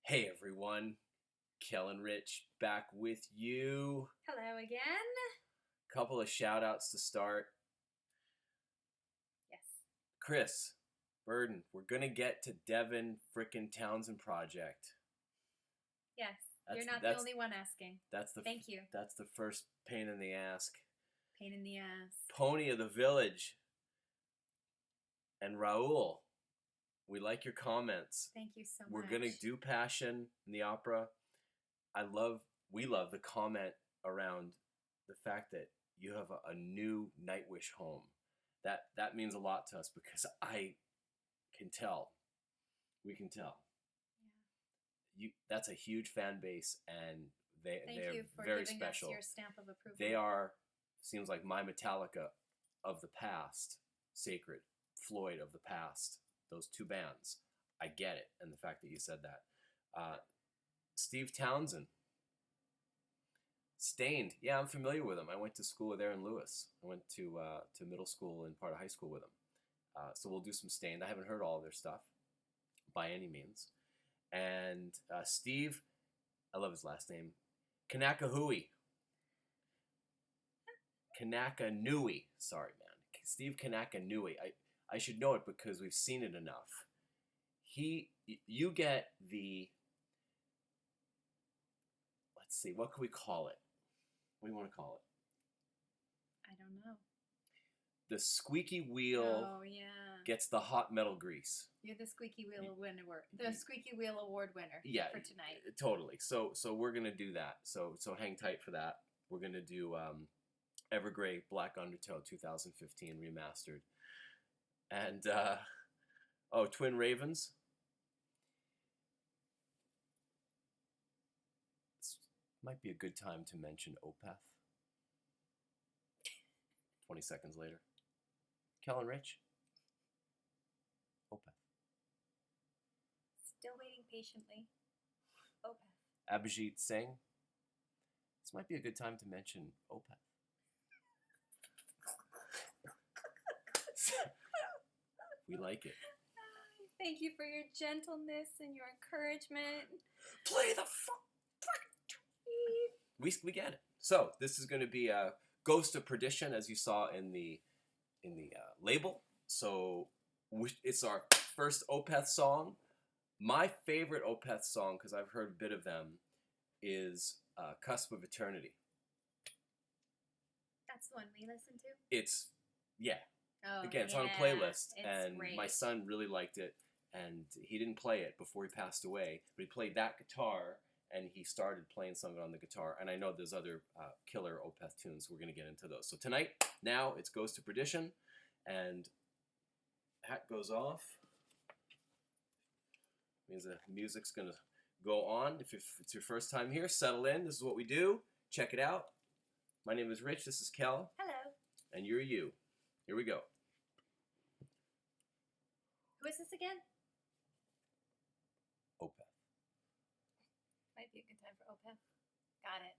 Hey everyone, Kel-n-Rich back with you. Hello again. Couple of shout outs to start. Yes. Chris, Burden, we're gonna get to Devin frickin' Townsend Project. Yes, you're not the only one asking. Thank you. That's the first pain in the ass. Pain in the ass. Pony of the Village and Raul, we like your comments. Thank you so much. We're gonna do Passion in the opera. We love the comment around the fact that you have a new Nightwish home. That means a lot to us because I can tell. We can tell. Yeah. That's a huge fan base, and they're very special. Us your stamp of approval. They are, seems like my Metallica of the past, Sacred, Floyd of the past. Those two bands. I get it, and the fact that you said that. Steve Townsend. Stained. Yeah, I'm familiar with him. I went to school with Aaron Lewis. I went to middle school and part of high school with him. So we'll do some Stained. I haven't heard all of their stuff by any means. And Steve, I love his last name, Kanakahui. Kanakanui. Sorry, man. Steve Kanakanui. I should know it because we've seen it enough. You get the, let's see, what can we call it? What do you want to call it? I don't know. The squeaky wheel gets the hot metal grease. You're the squeaky wheel winner. The squeaky wheel award winner for tonight. Totally. So we're gonna do that. So hang tight for that. We're gonna do Evergrey Black Undertow 2015 remastered. And Twin Ravens. Might be a good time to mention Opeth. 20 seconds later. Kel-n-Rich. Opeth. Still waiting patiently. Opeth. Abhijit Singh. This might be a good time to mention Opeth. We like it. Thank you for your gentleness and your encouragement. Play the fuck. We get it. So this is going to be a Ghost of Perdition, as you saw in the label. So it's our first Opeth song. My favorite Opeth song, because I've heard a bit of them, is Cusp of Eternity. That's the one we listen to? It's, yeah. Oh, again, it's on a playlist, and great. My son really liked it, and he didn't play it before he passed away, but he played that guitar, and he started playing some of it on the guitar, and I know there's other killer Opeth tunes. We're going to get into those. So tonight, now, it's Ghost of Perdition, and hat goes off. Means the music's going to go on. If it's your first time here, settle in. This is what we do. Check it out. My name is Rich. This is Kel. Hello. And you're you. Here we go. Who is this again? Opeth. Might be a good time for Opeth. Got it.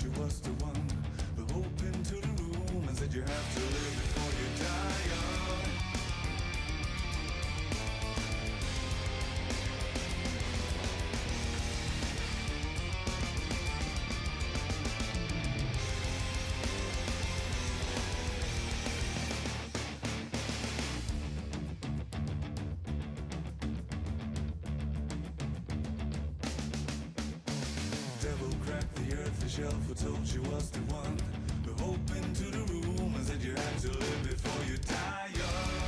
she was the one who opened to the room and said you have to live before you die young. shelf who told she was the one. The hope into the room and said you had to live before you die young.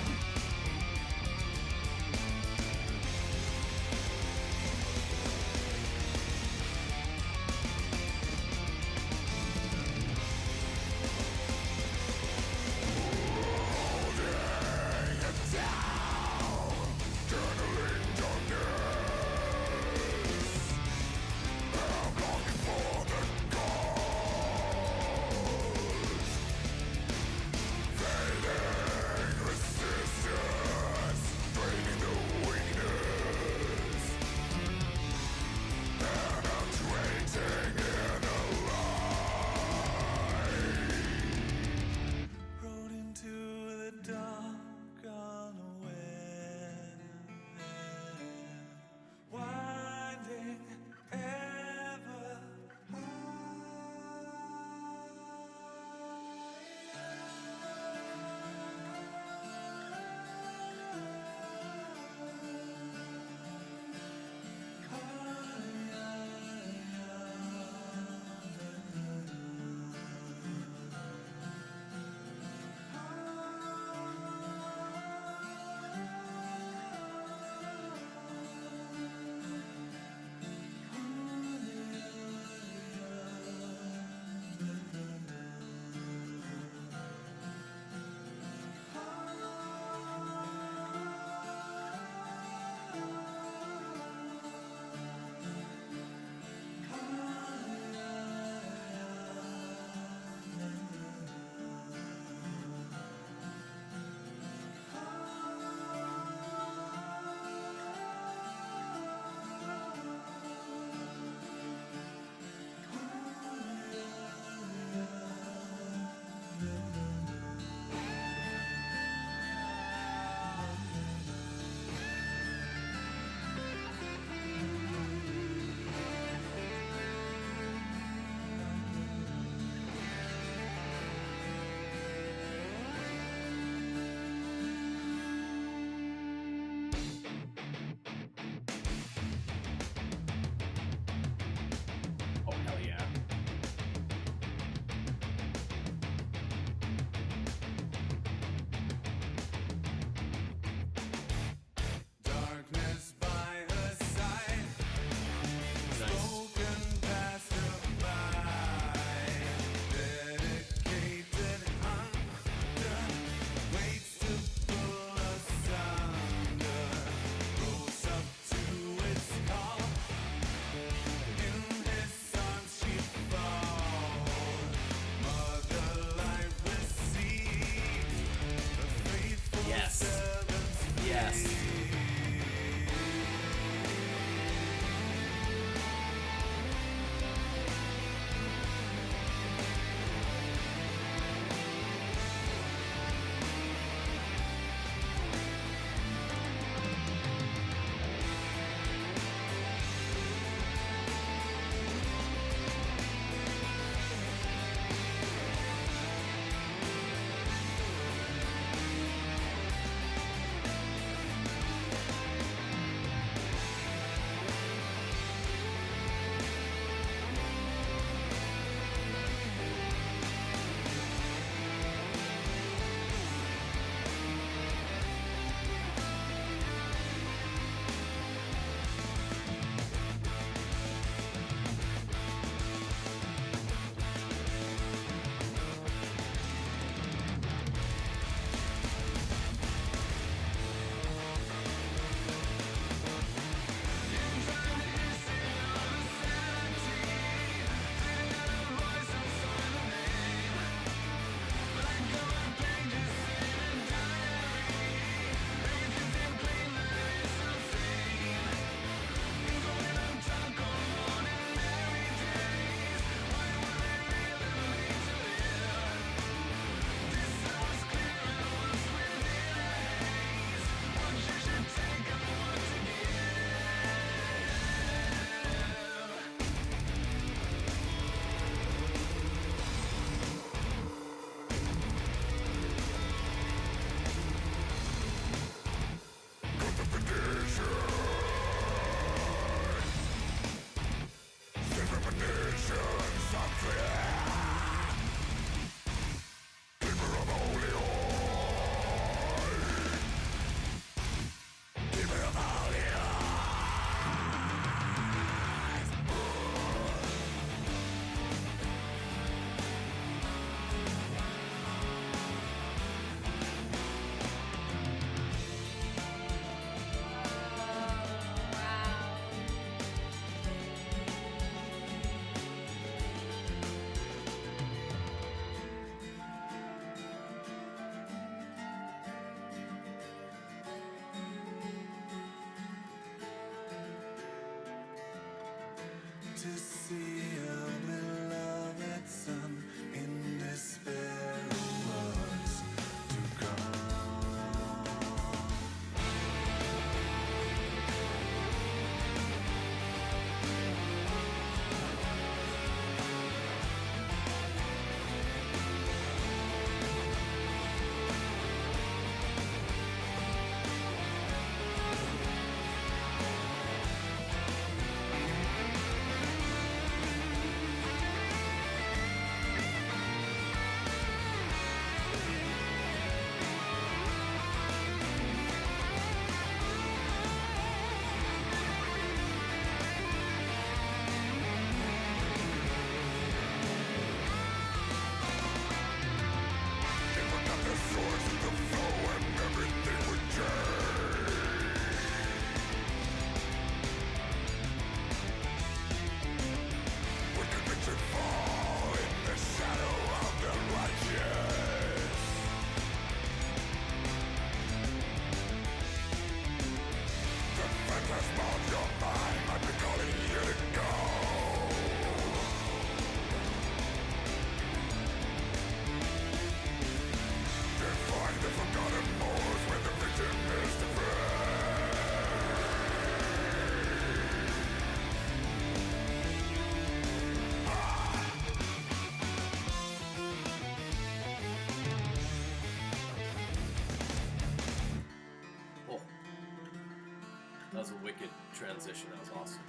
That was a wicked transition. That was awesome.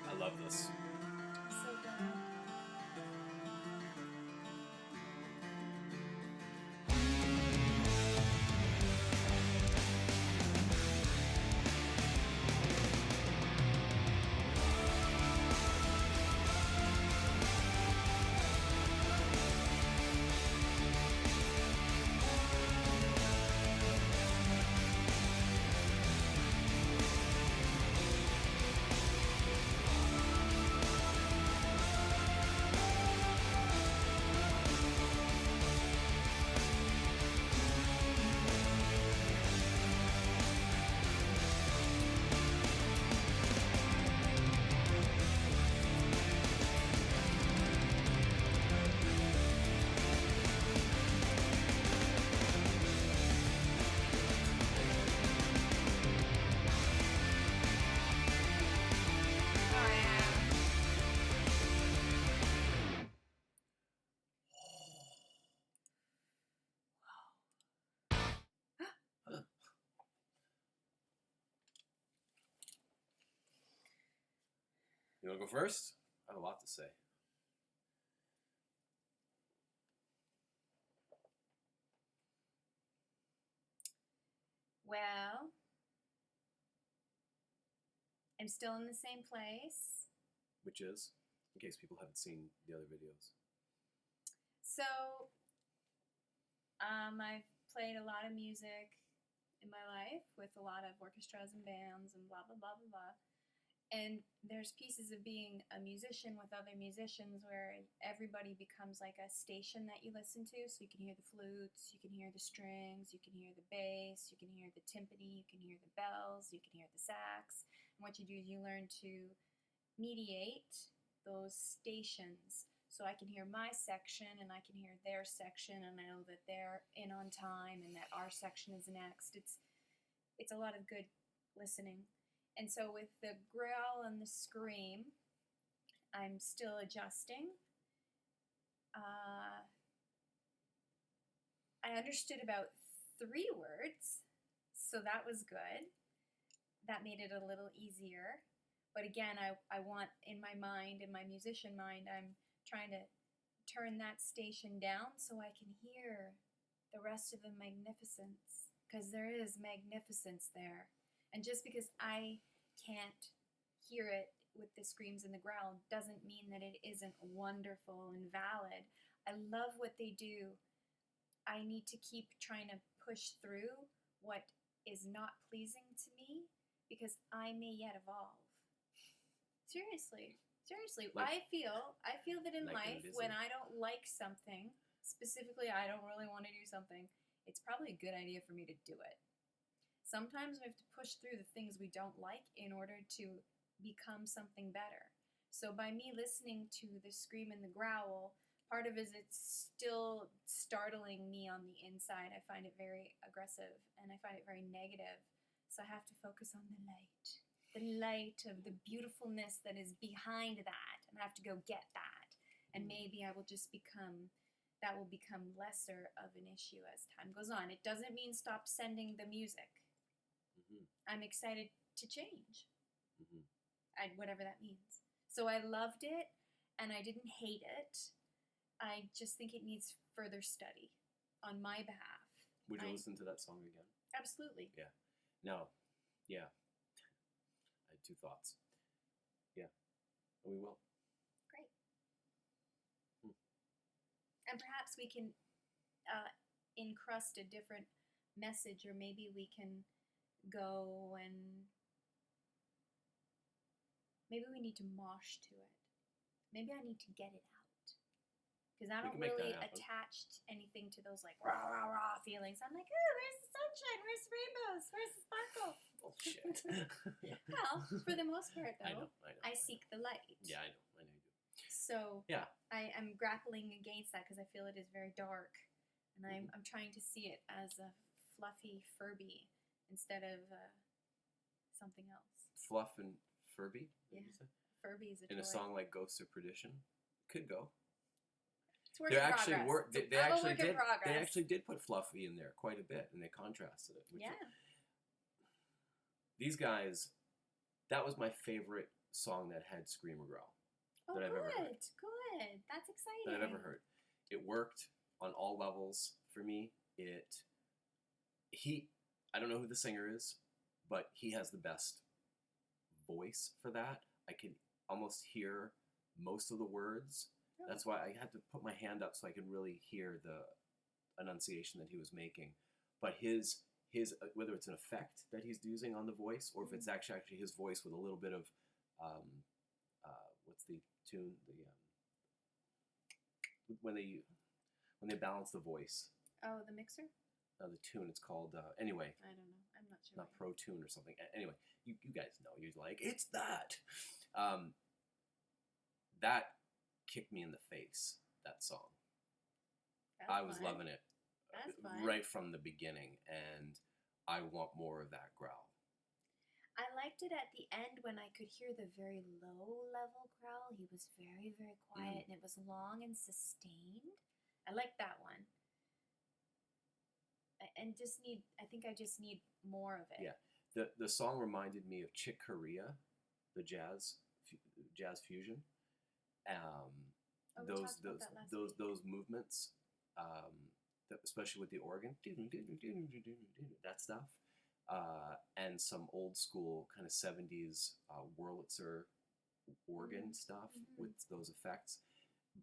I love this. So good. You want to go first? I have a lot to say. Well, I'm still in the same place. Which is, in case people haven't seen the other videos. So, I've played a lot of music in my life with a lot of orchestras and bands and blah, blah, blah, blah, blah. And there's pieces of being a musician with other musicians where everybody becomes like a station that you listen to. So you can hear the flutes, you can hear the strings, you can hear the bass, you can hear the timpani, you can hear the bells, you can hear the sax. And what you do is you learn to mediate those stations. So I can hear my section and I can hear their section and I know that they're in on time and that our section is next. It's a lot of good listening. And so with the growl and the scream, I'm still adjusting. I understood about 3 words, so that was good. That made it a little easier. But again, I want in my mind, in my musician mind, I'm trying to turn that station down so I can hear the rest of the magnificence, because there is magnificence there. And just because I can't hear it with the screams and the growl doesn't mean that it isn't wonderful and valid. I love what they do. I need to keep trying to push through what is not pleasing to me because I may yet evolve. Seriously. Like, I feel that in like life, when I don't like something, specifically I don't really want to do something, it's probably a good idea for me to do it. Sometimes we have to push through the things we don't like in order to become something better. So by me listening to the scream and the growl, part of it is it's still startling me on the inside. I find it very aggressive and I find it very negative. So I have to focus on the light of the beautifulness that is behind that. And I have to go get that. And maybe that will become lesser of an issue as time goes on. It doesn't mean stop sending the music. I'm excited to change, whatever that means. So I loved it, and I didn't hate it. I just think it needs further study on my behalf. Would you listen to that song again? Absolutely. Yeah. No. Yeah. I had 2 thoughts. Yeah. We will. Great. And perhaps we can encrust a different message, or maybe we can go and maybe we need to mosh to it. Maybe I need to get it out. Because I don't really attach anything to those like rah, rah, rah feelings. I'm like, oh, where's the sunshine? Where's the rainbows? Where's the sparkle? Bullshit. Well, for the most part, though, I seek the light. Yeah, I know you do. So yeah, I'm grappling against that because I feel it is very dark. And I'm trying to see it as a fluffy Furby instead of something else. Fluff and Furby? Yeah. Furby's a in a toy. song like Ghosts of Perdition. Could go. It's work They in actually progress. were. They I'm a actually work in did. progress. They actually did put Fluffy in there quite a bit, and they contrasted it. Yeah. These guys, that was my favorite song that had scream or growl Oh, that I've good. ever heard. Good. That's exciting. That I've ever heard. It worked on all levels for me. I don't know who the singer is, but he has the best voice for that. I could almost hear most of the words. Oh. That's why I had to put my hand up so I could really hear the enunciation that he was making. But his whether it's an effect that he's using on the voice, or if it's actually his voice with a little bit of what's the tune, when they balance the voice. Oh, the mixer? The tune, it's called anyway. I don't know. I'm not sure. Not Pro Tune or something. Anyway, you guys know. You're like, it's that. That kicked me in the face. That song. That's I was fun. loving it That's fun. right from the beginning, and I want more of that growl. I liked it at the end when I could hear the very low level growl. He was very, very quiet, and it was long and sustained. I like that one. And I think I just need more of it. Yeah. The song reminded me of Chick Corea, the jazz fusion. We talked about that last week. Those movements, especially with the organ, that stuff, and some old school kind of 70s Wurlitzer organ stuff with those effects.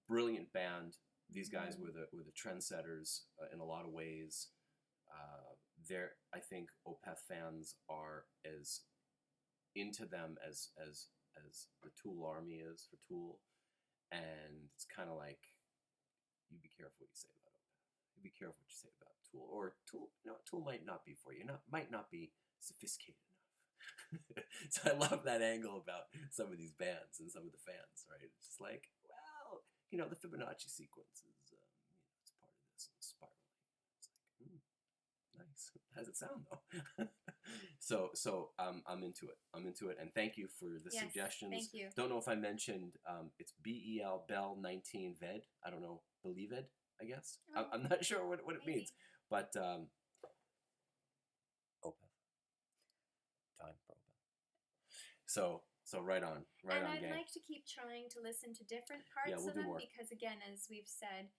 Brilliant band. These guys were the trendsetters in a lot of ways. I think Opeth fans are as into them as the Tool Army is for Tool, and it's kind of like, you be careful what you say about Opeth. You be careful what you say about Tool, or Tool. Tool might not be for you. Might not be sophisticated enough. So I love that angle about some of these bands and some of the fans, right? It's just like, well, the Fibonacci sequence is, it's part of this spiral. It's like, nice. How does it sound though? So I'm into it, and thank you for the suggestions. Thank you. Don't know if I mentioned it's Bel 19 Ved. I don't know, believe it. I guess I'm not sure what it means, but Opeth. Time for Opeth. So right on, and on, I'd gang. like to keep trying to listen to different parts we'll of do them more. because, again, as we've said,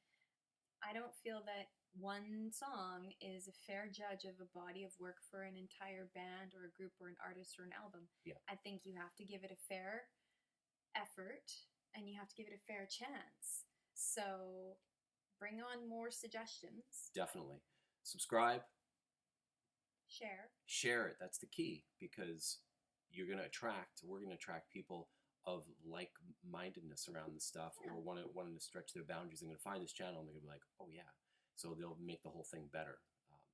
I don't feel that one song is a fair judge of a body of work for an entire band or a group or an artist or an album. Yeah. I think you have to give it a fair effort and you have to give it a fair chance. So bring on more suggestions. Definitely. Subscribe. Share it. That's the key, because we're going to attract people of like-mindedness around this stuff, or wanting to stretch their boundaries. They're going to find this channel and they're going to be like, oh yeah. So they'll make the whole thing better.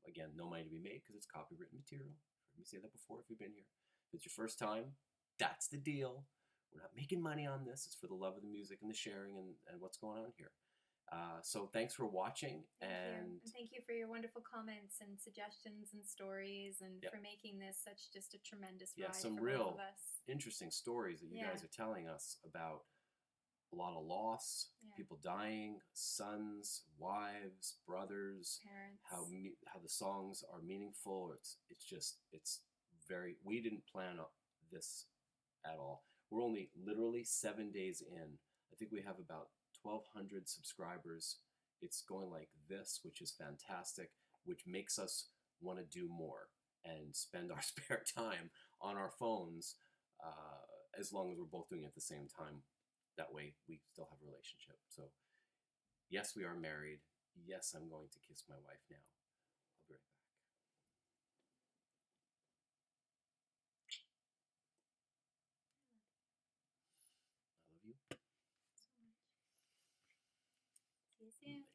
Again, no money to be made because it's copywritten material. Heard me say that before if you've been here. If it's your first time, that's the deal. We're not making money on this. It's for the love of the music and the sharing and what's going on here. So thanks for watching. And thank you for your wonderful comments and suggestions and stories, and for making this just a tremendous ride some for real both of us. interesting stories that you guys are telling us about. A lot of loss, people dying, sons, wives, brothers, parents. How the songs are meaningful. It's very. We didn't plan this at all. We're only literally 7 days in. I think we have about 1,200 subscribers. It's going like this, which is fantastic, which makes us want to do more and spend our spare time on our phones, as long as we're both doing it at the same time. That way we still have a relationship. So yes, we are married. Yes, I'm going to kiss my wife now. I'll be right back. I love you. So much. See you soon.